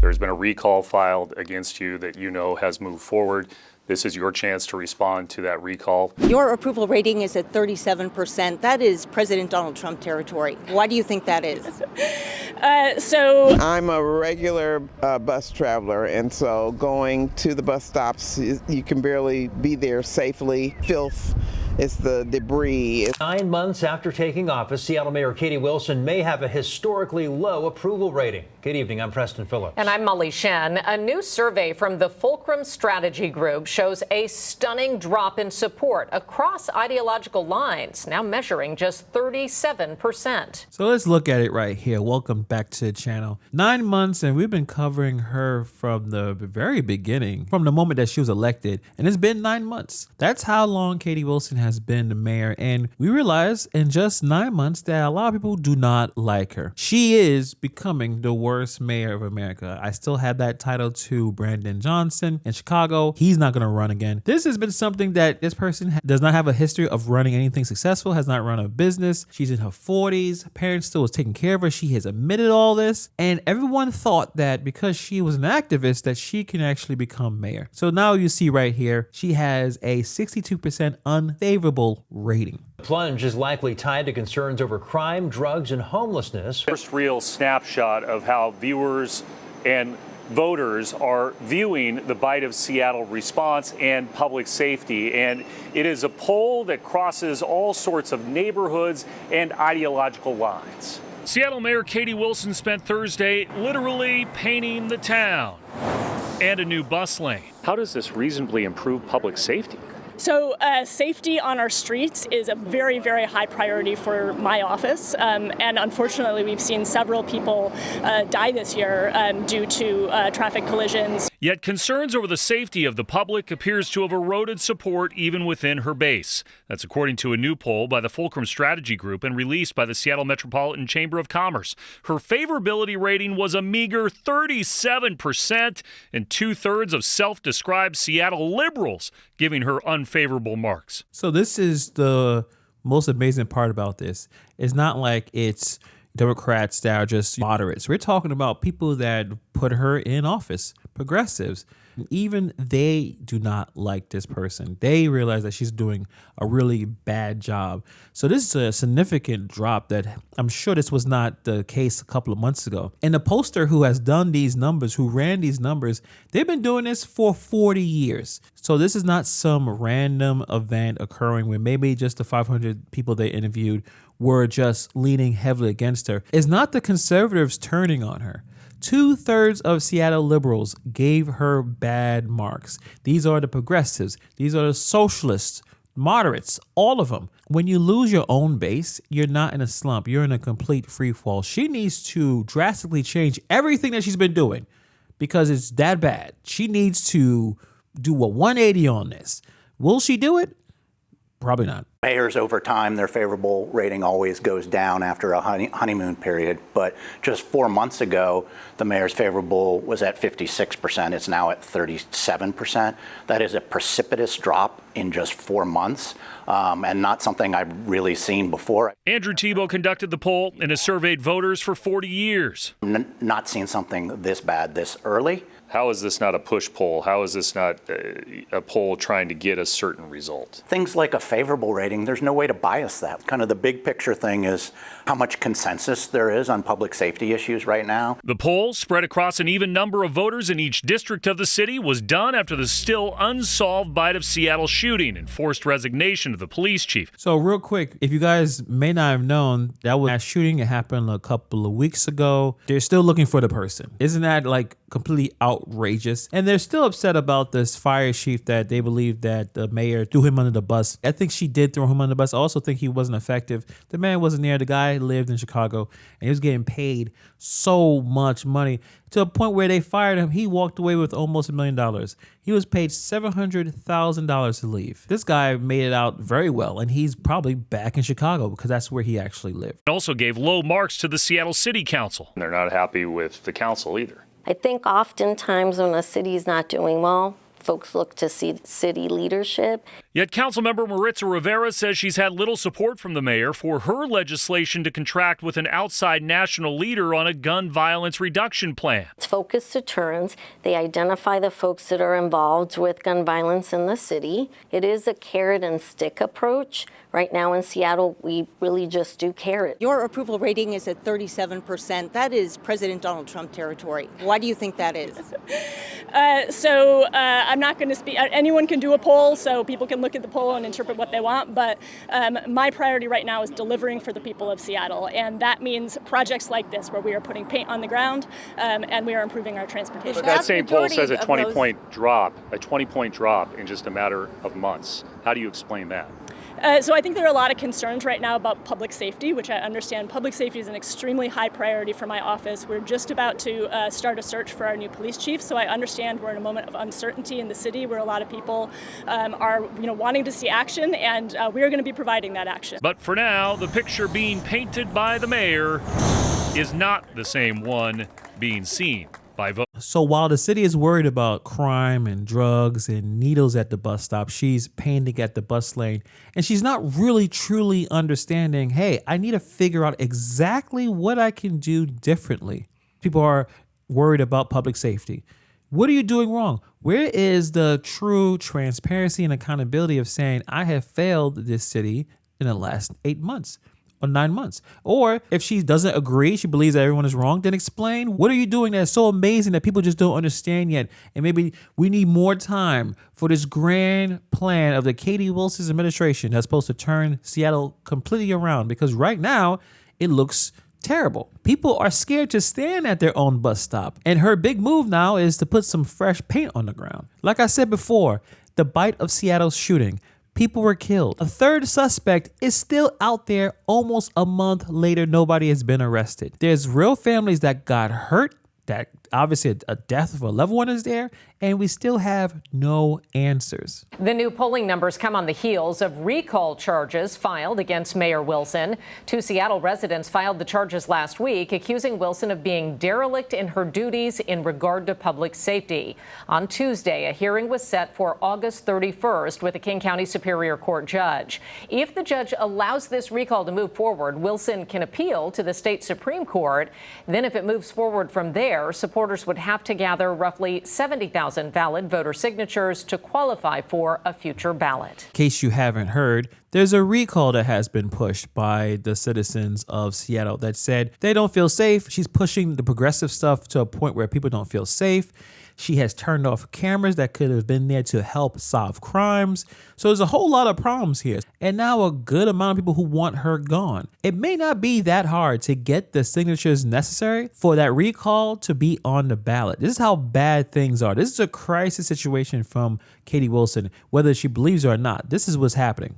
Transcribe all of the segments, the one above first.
There's been a recall filed against you that you know has moved forward. This is your chance to respond to that recall. Your approval rating is at 37%. That is President Donald Trump territory. Why do you think that is? I'm a regular bus traveler, and so going to the bus stops, you can barely be there safely. Filth, it's the debris. 9 months after taking office, Seattle Mayor Katie Wilson may have a historically low approval rating. Good evening, I'm Preston Phillips. And I'm Molly Shen. A new survey from the Fulcrum Strategy Group shows a stunning drop in support across ideological lines, now measuring just 37%. So let's look at it right here. Welcome back to the channel. 9 months, and we've been covering her from the very beginning, from the moment that she was elected, and it's been 9 months. That's how long Katie Wilson has been the mayor, and we realize in just 9 months that a lot of people do not like her. She is becoming the worst mayor of America. I still have that title to Brandon Johnson in Chicago. He's not going to run again. This has been something that this person does not have a history of running anything successful, has not run a business. She's in her 40s. Her parents still was taking care of her. She has admitted all this, and everyone thought that because she was an activist that she can actually become mayor. So now you see right here, she has a 62% unfavorable rating. The plunge is likely tied to concerns over crime, drugs, and homelessness. First real snapshot of how viewers and voters are viewing the Bite of Seattle response and public safety. And it is a poll that crosses all sorts of neighborhoods and ideological lines. Seattle Mayor Katie Wilson spent Thursday literally painting the town and a new bus lane. How does this reasonably improve public safety? So safety on our streets is a very, very high priority for my office. And unfortunately, we've seen several people die this year due to traffic collisions. Yet concerns over the safety of the public appears to have eroded support even within her base. That's according to a new poll by the Fulcrum Strategy Group and released by the Seattle Metropolitan Chamber of Commerce. Her favorability rating was a meager 37%, and 2/3 of self-described Seattle liberals giving her unfavorable marks. So this is the most amazing part about this. It's not like it's Democrats that are just moderates. We're talking about people that put her in office, progressives. Even they do not like this person. They realize that she's doing a really bad job. So this is a significant drop that I'm sure this was not the case a couple of months ago. And the pollster who has done these numbers, who ran these numbers, they've been doing this for 40 years. So this is not some random event occurring where maybe just the 500 people they interviewed were just leaning heavily against her. It's not the conservatives turning on her. 2/3 of Seattle liberals gave her bad marks. These are the progressives. These are the socialists, moderates, all of them. When you lose your own base, you're not in a slump. You're in a complete free fall. She needs to drastically change everything that she's been doing because it's that bad. She needs to do a 180 on this. Will she do it? Probably not. Mayors over time, their favorable rating always goes down after a honeymoon period. But just 4 months ago, the mayor's favorable was at 56%. It's now at 37%. That is a precipitous drop in just 4 months, and not something I've really seen before. Andrew Tebow conducted the poll and has surveyed voters for 40 years. Not seen something this bad this early. How is this not a push poll? How is this not a poll trying to get a certain result? Things like a favorable rating, there's no way to bias that. Kind of the big picture thing is how much consensus there is on public safety issues right now. The poll, spread across an even number of voters in each district of the city, was done after the still unsolved Bite of Seattle shooting and forced resignation of the police chief. So real quick, if you guys may not have known, that was a shooting. It happened a couple of weeks ago. They're still looking for the person. Isn't that like completely outrageous? And they're still upset about this fire chief that they believe that the mayor threw him under the bus. I think she did throw him under the bus. I also think he wasn't effective. The man wasn't there. The guy lived in Chicago and he was getting paid so much money to a point where they fired him. He walked away with almost $1 million. He was paid $700,000 to leave. This guy made it out very well, and he's probably back in Chicago because that's where he actually lived. It also gave low marks to the Seattle City Council. They're not happy with the council either. I think oftentimes when a city is not doing well, folks look to see city leadership. Yet Councilmember Maritza Rivera says she's had little support from the mayor for her legislation to contract with an outside national leader on a gun violence reduction plan. It's focused deterrence. They identify the folks that are involved with gun violence in the city. It is a carrot and stick approach. Right now in Seattle, we really just do carrot. Your approval rating is at 37%. That is President Donald Trump territory. Why do you think that is? I'm not going to speak. Anyone can do a poll, so people can look at the poll and interpret what they want. But my priority right now is delivering for the people of Seattle. And that means projects like this, where we are putting paint on the ground and we are improving our transportation. But that same poll says a 20-point drop in just a matter of months. How do you explain that? So I think there are a lot of concerns right now about public safety, which I understand. Public safety is an extremely high priority for my office. We're just about to start a search for our new police chief, so I understand we're in a moment of uncertainty in the city where a lot of people are wanting to see action, and we are going to be providing that action. But for now, the picture being painted by the mayor is not the same one being seen by voters. So while the city is worried about crime and drugs and needles at the bus stop, she's painting at the bus lane, and she's not really truly understanding, hey, I need to figure out exactly what I can do differently. People are worried about public safety. What are you doing wrong? Where is the true transparency and accountability of saying, I have failed this city in the last 8 months? Or 9 months. Or if she doesn't agree, she believes that everyone is wrong, then explain what are you doing that's so amazing that people just don't understand yet. And maybe we need more time for this grand plan of the Katie Wilson's administration that's supposed to turn Seattle completely around, because right now it looks terrible. People are scared to stand at their own bus stop. And her big move now is to put some fresh paint on the ground. Like I said before, the bite of Seattle's shooting. People were killed. A third suspect is still out there almost a month later. Nobody has been arrested. There's real families that got hurt, that obviously a death of a loved one is there, and we still have no answers. The new polling numbers come on the heels of recall charges filed against Mayor Wilson. 2 Seattle residents filed the charges last week, accusing Wilson of being derelict in her duties in regard to public safety. On Tuesday, a hearing was set for August 31st with a King County Superior Court judge. If the judge allows this recall to move forward, Wilson can appeal to the state Supreme Court. Then if it moves forward from there, supporters would have to gather roughly 70,000 valid voter signatures to qualify for a future ballot. In case you haven't heard, there's a recall that has been pushed by the citizens of Seattle that said they don't feel safe. She's pushing the progressive stuff to a point where people don't feel safe. She has turned off cameras that could have been there to help solve crimes. So there's a whole lot of problems here. And now a good amount of people who want her gone. It may not be that hard to get the signatures necessary for that recall to be on the ballot. This is how bad things are. This is a crisis situation from Katie Wilson, whether she believes it or not. This is what's happening.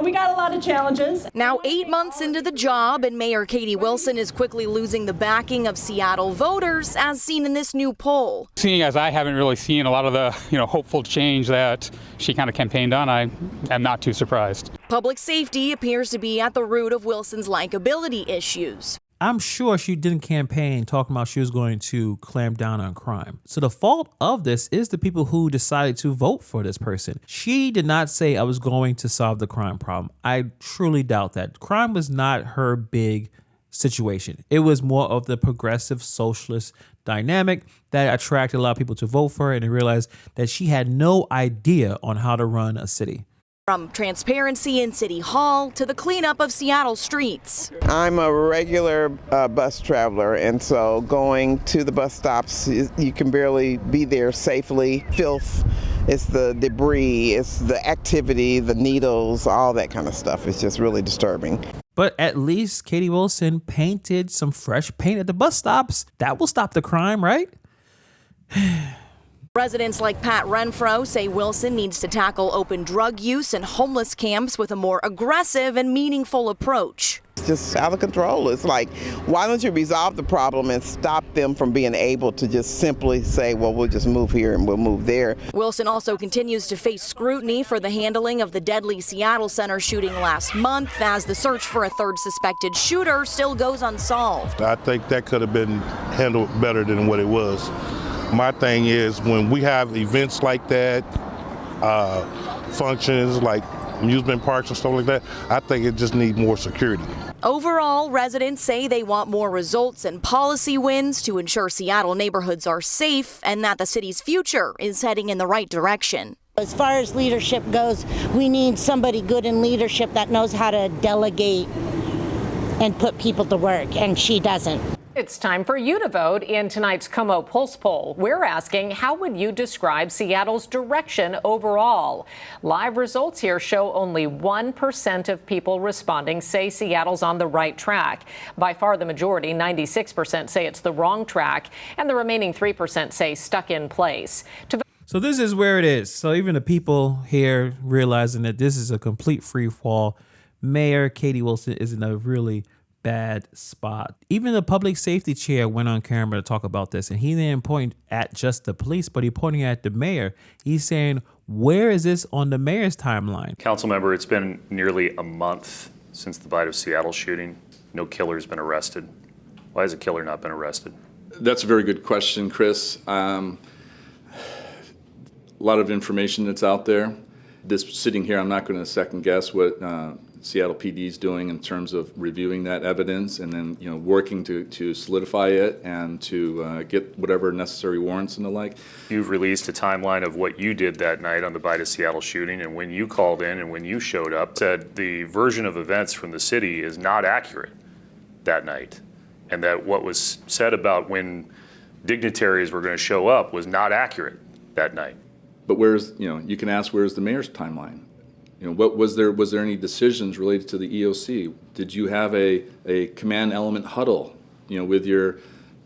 We got a lot of challenges. Now 8 months into the job, and Mayor Katie Wilson is quickly losing the backing of Seattle voters, as seen in this new poll. Seeing as I haven't really seen a lot of the, hopeful change that she kind of campaigned on, I am not too surprised. Public safety appears to be at the root of Wilson's likability issues. I'm sure she didn't campaign talking about she was going to clamp down on crime. So the fault of this is the people who decided to vote for this person. She did not say I was going to solve the crime problem. I truly doubt that. Crime was not her big situation. It was more of the progressive socialist dynamic that attracted a lot of people to vote for her, and they realized that she had no idea on how to run a city. From transparency in City Hall to the cleanup of Seattle streets. I'm a regular bus traveler, and so going to the bus stops, you can barely be there safely. Filth, it's the debris, it's the activity, the needles, all that kind of stuff. It's just really disturbing. But at least Katie Wilson painted some fresh paint at the bus stops. That will stop the crime, right? Residents like Pat Renfro say Wilson needs to tackle open drug use and homeless camps with a more aggressive and meaningful approach. It's just out of control. It's like, why don't you resolve the problem and stop them from being able to just simply say, well, we'll just move here and we'll move there. Wilson also continues to face scrutiny for the handling of the deadly Seattle Center shooting last month, as the search for a third suspected shooter still goes unsolved. I think that could have been handled better than what it was. My thing is when we have events like that, functions like amusement parks and stuff like that, I think it just needs more security. Overall, residents say they want more results and policy wins to ensure Seattle neighborhoods are safe and that the city's future is heading in the right direction. As far as leadership goes, we need somebody good in leadership that knows how to delegate and put people to work, and she doesn't. It's time for you to vote in tonight's Como Pulse poll. We're asking, how would you describe Seattle's direction overall? Live results here show only 1% of people responding say Seattle's on the right track. By far the majority, 96%, say it's the wrong track, and the remaining 3% say stuck in place. So this is where it is. So even the people here realizing that this is a complete free fall. Mayor Katie Wilson is in a really bad spot. Even the public safety chair went on camera to talk about this, and he didn't point at just the police, but he pointing at the mayor. He's saying, where is this on the mayor's timeline? Council member, it's been nearly a month since the Ballot of Seattle shooting. No killer's been arrested. Why has a killer not been arrested? That's a very good question, Chris. A lot of information that's out there. This sitting here, I'm not going to second guess what Seattle PD is doing in terms of reviewing that evidence and then working to solidify it and to get whatever necessary warrants and the like. You've released a timeline of what you did that night on the Ballot of Seattle shooting, and when you called in and when you showed up, said the version of events from the city is not accurate that night, and that what was said about when dignitaries were going to show up was not accurate that night. But you can ask, where's the mayor's timeline? What was there any decisions related to the EOC? Did you have a command element huddle, with your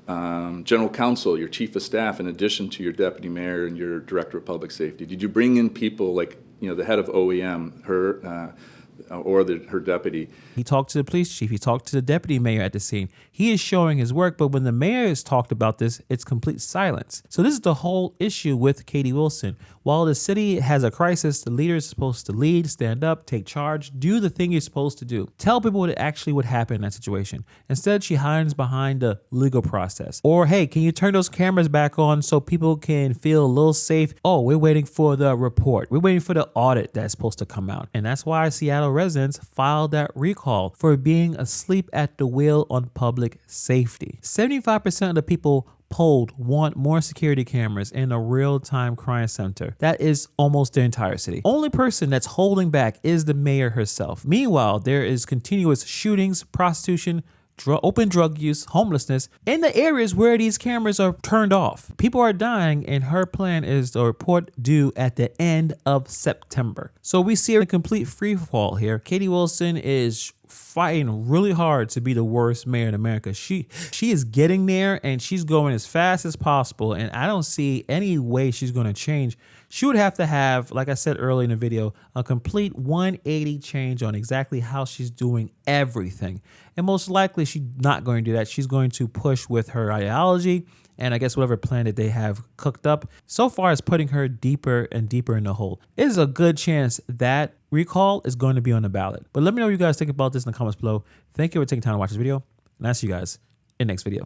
general counsel, your chief of staff, in addition to your deputy mayor and your director of public safety? Did you bring in people like, the head of OEM, her deputy? He talked to the police chief. He talked to the deputy mayor at the scene. He is showing his work, but when the mayor has talked about this, it's complete silence. So this is the whole issue with Katie Wilson. While the city has a crisis, the leader is supposed to lead, stand up, take charge, do the thing you're supposed to do. Tell people what actually would happen in that situation. Instead, she hides behind the legal process. Or, hey, can you turn those cameras back on so people can feel a little safe? Oh, we're waiting for the report. We're waiting for the audit that's supposed to come out. And that's why Seattle residents filed that recall for being asleep at the wheel on public safety. 75% of the people polled want more security cameras in a real-time crime center. That is almost the entire city. Only person that's holding back is the mayor herself. Meanwhile, there is continuous shootings, prostitution, open drug use, homelessness in the areas where these cameras are turned off. People are dying, and her plan is the report due at the end of September. So we see a complete free fall here. Katie Wilson is fighting really hard to be the worst mayor in America. She is getting there, and she's going as fast as possible, and I don't see any way she's going to change. She would have to have, like I said earlier in the video, a complete 180 change on exactly how she's doing everything. And most likely she's not going to do that. She's going to push with her ideology and I guess whatever plan that they have cooked up. So far is putting her deeper and deeper in the hole. It is a good chance that recall is going to be on the ballot. But let me know what you guys think about this in the comments below. Thank you for taking time to watch this video, and I'll see you guys in the next video.